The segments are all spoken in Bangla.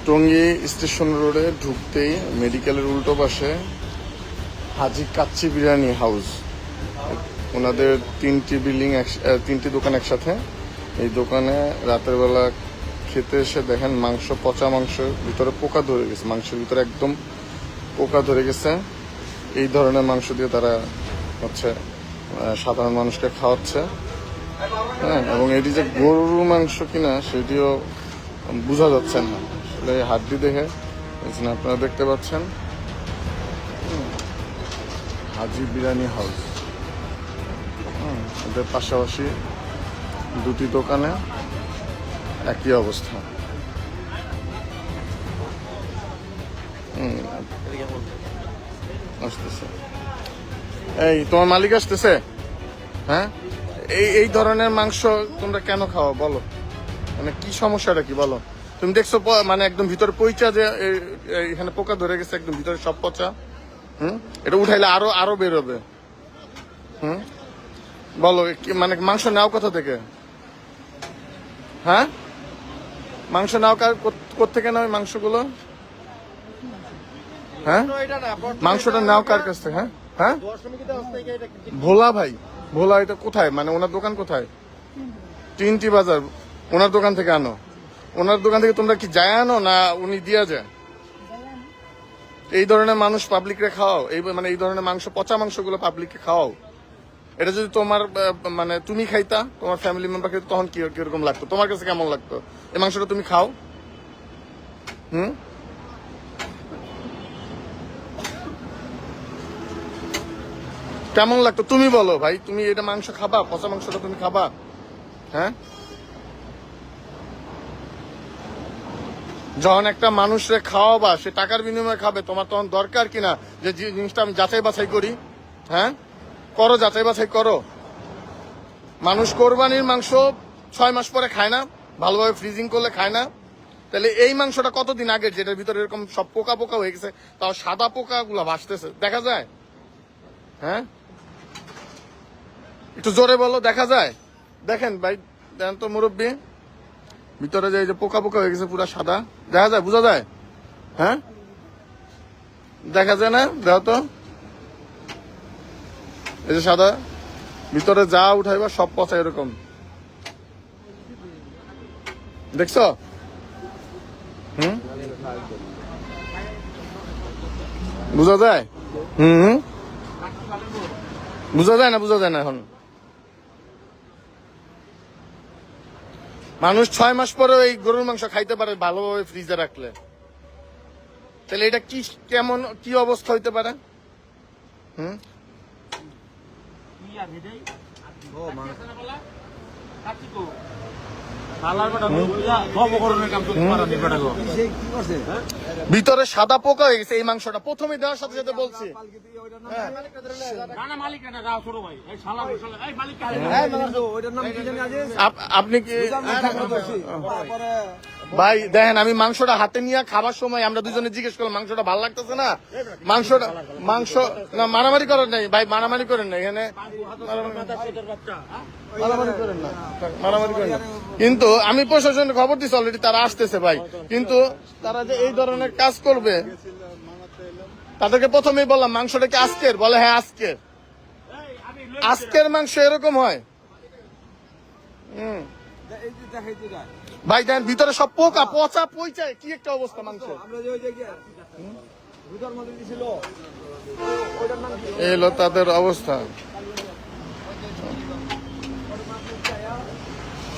টঙ্গী স্টেশন রোডে ঢুকতেই মেডিকেলের উল্টো পাশে হাজি কাচ্চি বিরিয়ানি হাউস, ওনাদের তিনটি দোকান একসাথে। এই দোকানে রাতের বেলা খেতে এসে দেখেন মাংস, পচা মাংসের ভিতরে পোকা ধরে গেছে, মাংসের ভিতরে একদম পোকা ধরে গেছে। এই ধরনের মাংস দিয়ে তারা হচ্ছে সাধারণ মানুষকে খাওয়াচ্ছে। হ্যাঁ, এবং এটি যে গরুর মাংস কিনা সেটিও বোঝা যাচ্ছে না, আসলে হাড্ডি দেখে আপনারা দেখতে পাচ্ছেন। হাজি বিরিয়ানি হাউস, এদের পাশাপাশি দুটি দোকানে একই অবস্থা। আসতেছে, এই তোমার মালিক আসতেছে। হ্যাঁ, এই ধরনের মাংস তোমরা কেন খাও বলো? মানে কি সমস্যাটা কি বলো? তুমি দেখছো মানে একদম ভিতরে পচা, যে এখানে পোকা ধরে গেছে একদম ভিতরে সব পচা। এটা উঠাইলে আরো বেরোবে। বলো মানে মাংস নাও কোথা থেকে? হ্যাঁ, মাংস নাও কোথেকে নাও মাংসগুলো? হ্যাঁ, মাংসটা নাও কার কাছ থেকে? হ্যাঁ হ্যাঁ, ভোলা ভাই, ভোলা এটা কোথায়? মানে ওনার দোকান কোথায়? তিনটি বাজার, ওনার দোকান থেকে আনো। ওনার দোকান থেকে তোমরা কি যায় আনো না উনি দিয়া যায়? এই ধরনের মানুষ পাবলিকরে খাওয়াও, মানে এই ধরনের মাংস, পচা মাংসগুলো পাবলিককে খাওয়াও। এটা যদি তোমার মানে তুমি খাইতা, তোমার ফ্যামিলি মেম্বার খাইতো, তখন কিরকম লাগতো? তোমার কাছে কেমন লাগতো এই মাংসটা তুমি খাও? কেমন লাগতো তুমি বলো ভাই? তুমি এটা মাংস খাবা? পচা মাংসটা তুমি খাবা? হ্যাঁ, যখন একটা মানুষরে খাওয়াবা, সে টাকার বিনিময়ে খাবে, তোমার তখন দরকার কিনা যে জিনিসটা আমি যাচাই বাছাই করি? হ্যাঁ, করো, যাচাই বাছাই করো। মানুষ কোরবানির মাংস 6 মাস পরে খায় না, ভালোভাবে ফ্রিজিং করলে খায় না। তাহলে এই মাংসটা কতদিন আগে, যেটার ভিতরে এরকম সব পোকা পোকা হয়ে গেছে, তাও সাদা পোকা গুলা ভাসতেছে, দেখা যায়? হ্যাঁ, একটু জোরে বলো, দেখা যায়? দেখেন ভাই, দেখেন তো মুরব্বী, ভিতরে যে পোকা পোকা হয়ে গেছে পুরো সাদা, দেখা যায়? বোঝা যায়? হ্যাঁ, দেখা যায় না? দেখো তো, এই যে সাদা, ভিতরে যা উঠাইবা সব পচা এরকম, দেখছো? বুঝা যায়? বুঝা যায় না? বুঝা যায় না? এখন মানুষ 6 মাস পরে এই গরুর মাংস খাইতে পারে ভালোভাবে ফ্রিজে রাখলে। তাহলে এটা কি, কেমন কি অবস্থা হইতে পারে? ভিতরে সাদা পোকা হয়ে গেছে এই মাংসটা, প্রথমে দেওয়ার সাথে সাথে বলছি। আপনি কি ভাই দেখেন, আমি মাংসটা হাতে নিয়ে খাবার সময় আমরা দুজনে জিজ্ঞেস করলাম মাংসটা ভালো লাগতেছে না? মাংস না, মারামারি করেন নাই ভাই, মারামারি করেন না এখানে, মারামারি করেন না, মারামারি করেন না। কিন্তু আমি প্রশাসনের খবর দিচ্ছি অলরেডি, তারা আসতেছে ভাই। কিন্তু তারা যে এই ধরনের কাজ করবে, তাদেরকে প্রথমেই বললাম মাংসটা কি আজকের? বলে হ্যাঁ আজকের। আজকের মাংস এরকম হয়? ভাই দেন ভিতরে সব পোকা পচা পইচায়, কি একটা অবস্থা মাংস। এলো তাদের অবস্থা।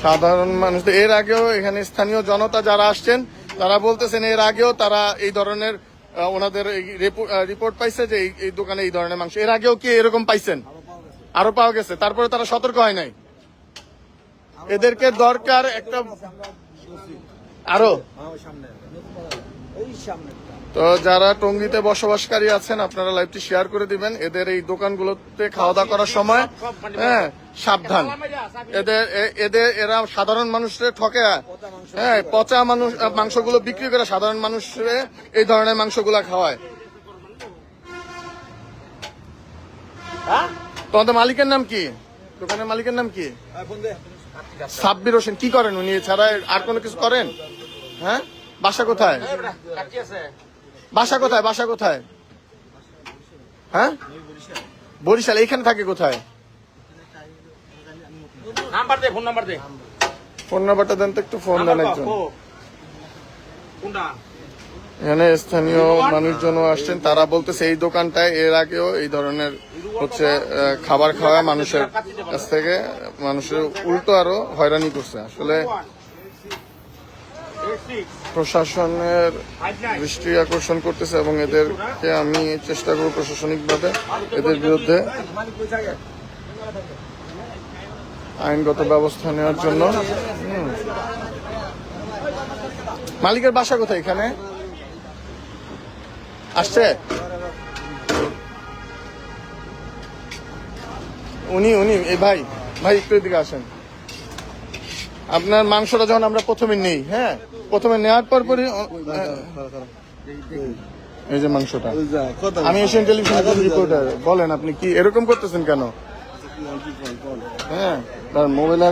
সাধারণ মানুষ, এর আগেও এখানে স্থানীয় জনতা যারা আসছেন তারা বলতেছেন, এর আগেও তারা এই ধরনের ওনাদের রিপোর্ট পাইছে যে এই দোকানে এই ধরনের মাংস এর আগেও কি এরকম পাইছেন? আরো পাওয়া গেছে, তারপরে তারা সতর্ক হয় নাই। এদেরকে দরকার একটা আরো। তো যারা টঙ্গীতে বসবাসকারী আছেন, আপনারা লাইভটি শেয়ার করে দিবেন। এদের এই দোকানগুলোতে খাওয়া দাওয়া করার সময় হ্যাঁ সাবধান, এরা সাধারণ মানুষের ঠকে। হ্যাঁ, পচা মাংসগুলো বিক্রি করে সাধারণ মানুষের এই ধরনের মাংসগুলা খাওয়ায়। তোমাদের মালিকের নাম কি? দোকানের মালিকের নাম কি? সাব্বির হোসেন। কি করেন উনি এছাড়া? আর কোনো কিছু করেন? হ্যাঁ, বাসা কোথায়? বাসা কোথায়? বাসা কোথায়? হ্যাঁ, বরিশাল। এইখানে থাকে কোথায়? নাম্বার দে, ফোন নাম্বার দে। ফোন নাম্বারটা দেন তো একটু, ফোন দেন একজন। কোনটা? এখানে স্থানীয় মানুষজনও আসছেন, তারা বলতেছে এই দোকানটায় এর আগেও এই ধরনের হচ্ছে খাবার খাওয়া মানুষের কাছ থেকে মানুষের উল্টো আরো হয়রানি করছে। আসলে প্রশাসনের দৃষ্টি আকর্ষণ করতেছে এবং এদেরকে আমি চেষ্টা করব প্রশাসনিকভাবে এদের বিরুদ্ধে আইনগত ব্যবস্থা নেওয়ার জন্য। মালিকের বাসা কোথায়? এখানে আসছে উনি এই ভাই একটু এদিকে আসেন। আপনার মাংসটা যখন আমরা প্রথমে নেই, হ্যাঁ, প্রথমে নেওয়ার পরই এই যে মাংসটা, আমি এশিয়ান টেলিভিশনের রিপোর্টার, বলেন আপনি কি এরকম করতেছেন কেন? হ্যাঁ, তার মোবাইল